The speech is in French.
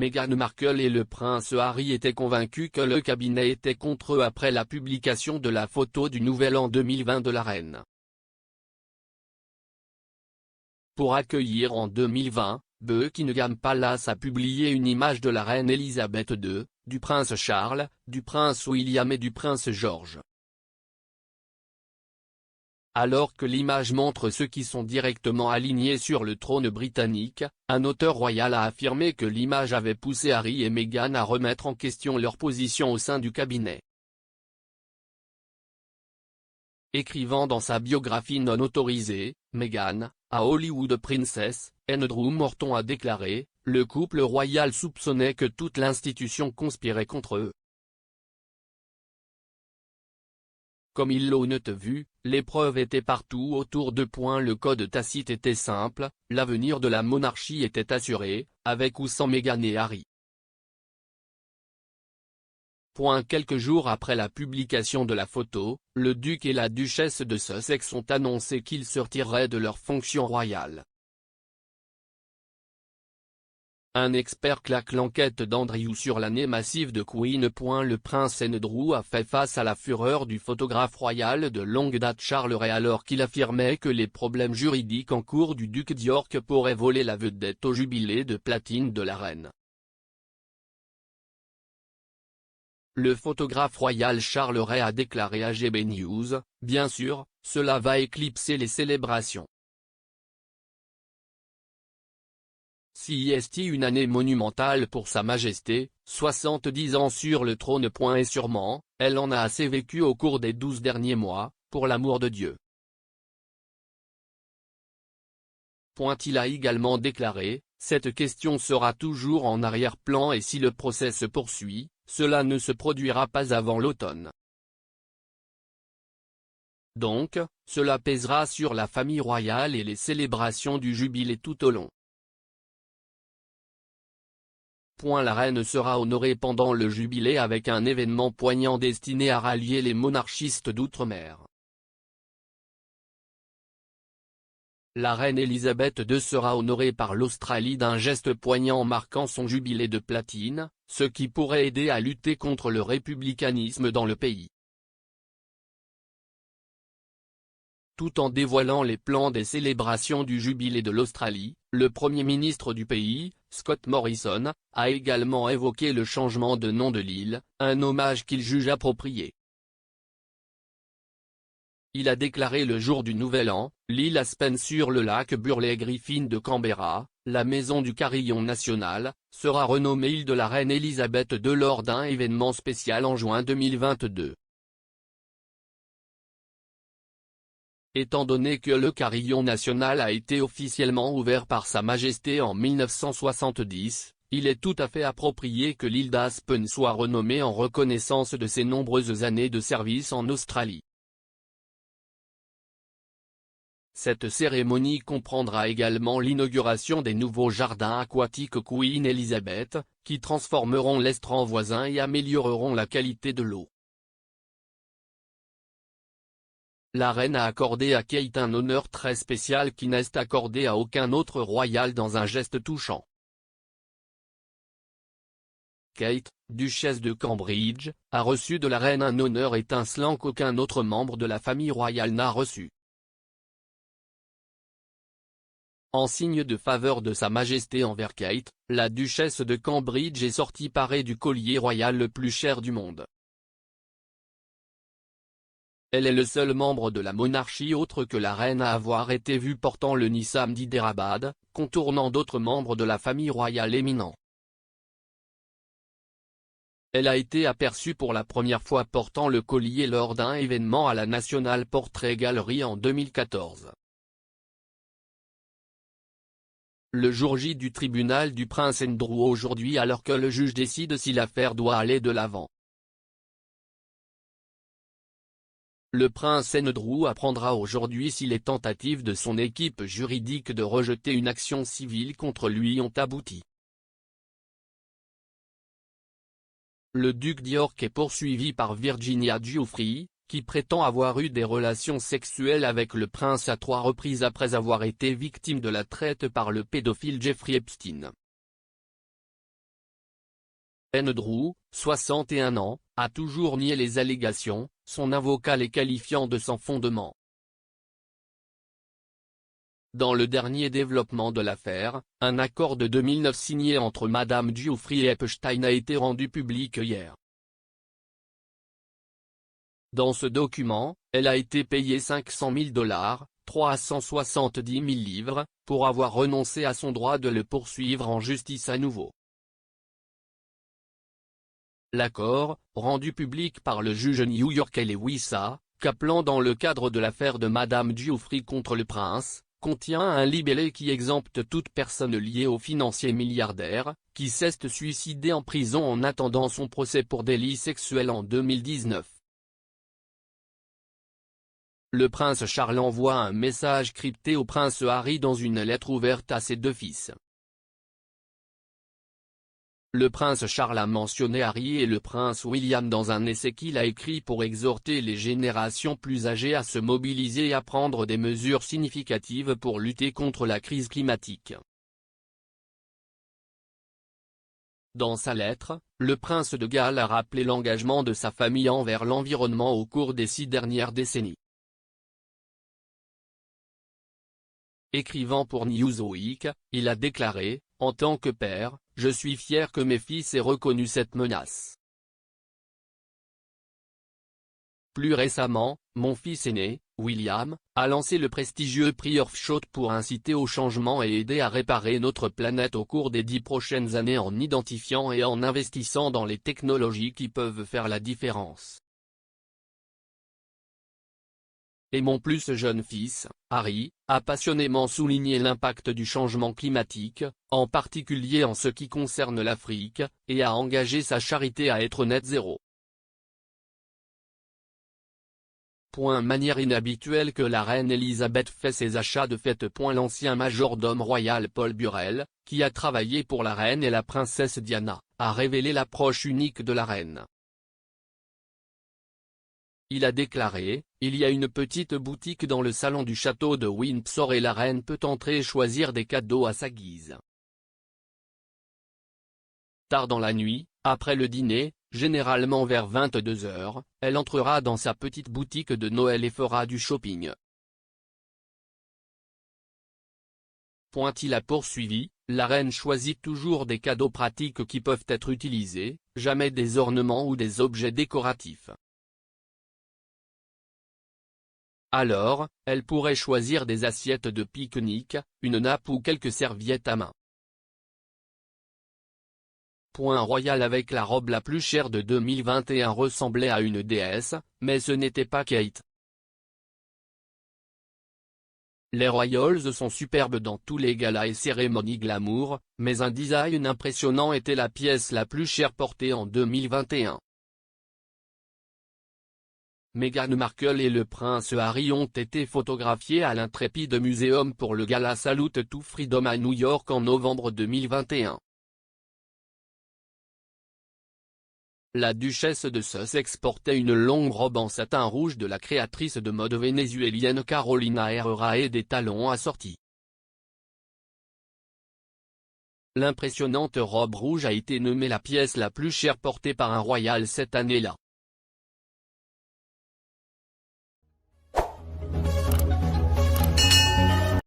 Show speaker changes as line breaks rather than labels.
Meghan Markle et le prince Harry étaient convaincus que le cabinet était contre eux après la publication de la photo du Nouvel An 2020 de la reine. Pour accueillir en 2020, Buckingham Palace a publié une image de la reine Elisabeth II, du prince Charles, du prince William et du prince George. Alors que l'image montre ceux qui sont directement alignés sur le trône britannique, un auteur royal a affirmé que l'image avait poussé Harry et Meghan à remettre en question leur position au sein du cabinet. Écrivant dans sa biographie non autorisée, Meghan, à Hollywood Princess, Andrew Morton a déclaré, « Le couple royal soupçonnait que toute l'institution conspirait contre eux. Comme ils l'ont vu, les preuves étaient partout autour de. Le code tacite était simple, l'avenir de la monarchie était assuré, avec ou sans Meghan et Harry. » Quelques jours après la publication de la photo, le duc et la duchesse de Sussex ont annoncé qu'ils se retireraient de leurs fonctions royales. Un expert claque l'enquête d'Andrew sur l'année massive de Queen. Le prince Andrew a fait face à la fureur du photographe royal de longue date Charles Ray alors qu'il affirmait que les problèmes juridiques en cours du duc d'York pourraient voler la vedette au jubilé de platine de la reine. Le photographe royal Charles Ray a déclaré à GB News, « Bien sûr, cela va éclipser les célébrations. C'est une année monumentale pour Sa Majesté, 70 ans sur le trône. Et sûrement, elle en a assez vécu au cours des 12 derniers mois, pour l'amour de Dieu. » Il a également déclaré, « Cette question sera toujours en arrière-plan et si le procès se poursuit, cela ne se produira pas avant l'automne. Donc, cela pèsera sur la famille royale et les célébrations du jubilé tout au long. » La reine sera honorée pendant le jubilé avec un événement poignant destiné à rallier les monarchistes d'outre-mer. La reine Elisabeth II sera honorée par l'Australie d'un geste poignant marquant son jubilé de platine, ce qui pourrait aider à lutter contre le républicanisme dans le pays. Tout en dévoilant les plans des célébrations du jubilé de l'Australie, le Premier ministre du pays, Scott Morrison, a également évoqué le changement de nom de l'île, un hommage qu'il juge approprié. Il a déclaré le jour du Nouvel An, l'île Aspen sur le lac Burley-Griffin de Canberra, la maison du carillon national, sera renommée île de la reine Elisabeth II lors d'un événement spécial en juin 2022. Étant donné que le carillon national a été officiellement ouvert par Sa Majesté en 1970, il est tout à fait approprié que l'île d'Aspen soit renommée en reconnaissance de ses nombreuses années de service en Australie. Cette cérémonie comprendra également l'inauguration des nouveaux jardins aquatiques Queen Elizabeth, qui transformeront l'estran voisin et amélioreront la qualité de l'eau. La reine a accordé à Kate un honneur très spécial qui n'est accordé à aucun autre royal dans un geste touchant. Kate, duchesse de Cambridge, a reçu de la reine un honneur étincelant qu'aucun autre membre de la famille royale n'a reçu. En signe de faveur de Sa Majesté envers Kate, la duchesse de Cambridge est sortie parée du collier royal le plus cher du monde. Elle est le seul membre de la monarchie autre que la reine à avoir été vue portant le Nizam d'Hyderabad, contournant d'autres membres de la famille royale éminents. Elle a été aperçue pour la première fois portant le collier lors d'un événement à la National Portrait Gallery en 2014. Le jour J du tribunal du prince Andrew aujourd'hui alors que le juge décide si l'affaire doit aller de l'avant. Le prince Andrew apprendra aujourd'hui si les tentatives de son équipe juridique de rejeter une action civile contre lui ont abouti. Le duc d'York est poursuivi par Virginia Giuffre, qui prétend avoir eu des relations sexuelles avec le prince à 3 reprises après avoir été victime de la traite par le pédophile Jeffrey Epstein. Drew, 61 ans, a toujours nié les allégations, son avocat les qualifiant de sans fondement. Dans le dernier développement de l'affaire, un accord de 2009 signé entre Madame Giuffry et Epstein a été rendu public hier. Dans ce document, elle a été payée 500 000 $, 370 000 livres, pour avoir renoncé à son droit de le poursuivre en justice à nouveau. L'accord, rendu public par le juge new-yorkais Lewis A. Kaplan dans le cadre de l'affaire de Madame Giuffry contre le prince, contient un libellé qui exempte toute personne liée au financier milliardaire, qui s'est suicidé en prison en attendant son procès pour délit sexuel en 2019. Le prince Charles envoie un message crypté au prince Harry dans une lettre ouverte à ses deux fils. Le prince Charles a mentionné Harry et le prince William dans un essai qu'il a écrit pour exhorter les générations plus âgées à se mobiliser et à prendre des mesures significatives pour lutter contre la crise climatique. Dans sa lettre, le prince de Galles a rappelé l'engagement de sa famille envers l'environnement au cours des 6 dernières décennies. Écrivant pour Newsweek, il a déclaré, « En tant que père, je suis fier que mes fils aient reconnu cette menace. » Plus récemment, mon fils aîné, William, a lancé le prestigieux prix Earthshot pour inciter au changement et aider à réparer notre planète au cours des 10 prochaines années en identifiant et en investissant dans les technologies qui peuvent faire la différence. Et mon plus jeune fils, Harry, a passionnément souligné l'impact du changement climatique, en particulier en ce qui concerne l'Afrique, et a engagé sa charité à être net zéro. Manière inhabituelle que la reine Elisabeth fait ses achats de fête. L'ancien majordome royal Paul Burrell, qui a travaillé pour la reine et la princesse Diana, a révélé l'approche unique de la reine. Il a déclaré, « Il y a une petite boutique dans le salon du château de Windsor et la reine peut entrer et choisir des cadeaux à sa guise. » Tard dans la nuit, après le dîner, généralement vers 22 h, elle entrera dans sa petite boutique de Noël et fera du shopping. Il a poursuivi, la reine choisit toujours des cadeaux pratiques qui peuvent être utilisés, jamais des ornements ou des objets décoratifs. Alors, elle pourrait choisir des assiettes de pique-nique, une nappe ou quelques serviettes à main. Royal avec la robe la plus chère de 2021 ressemblait à une déesse, mais ce n'était pas Kate. Les Royals sont superbes dans tous les galas et cérémonies glamour, mais un design impressionnant était la pièce la plus chère portée en 2021. Meghan Markle et le prince Harry ont été photographiés à l'Intrepid Museum pour le gala Salute to Freedom à New York en novembre 2021. La duchesse de Sussex portait une longue robe en satin rouge de la créatrice de mode vénézuélienne Carolina Herrera et des talons assortis. L'impressionnante robe rouge a été nommée la pièce la plus chère portée par un royal cette année-là.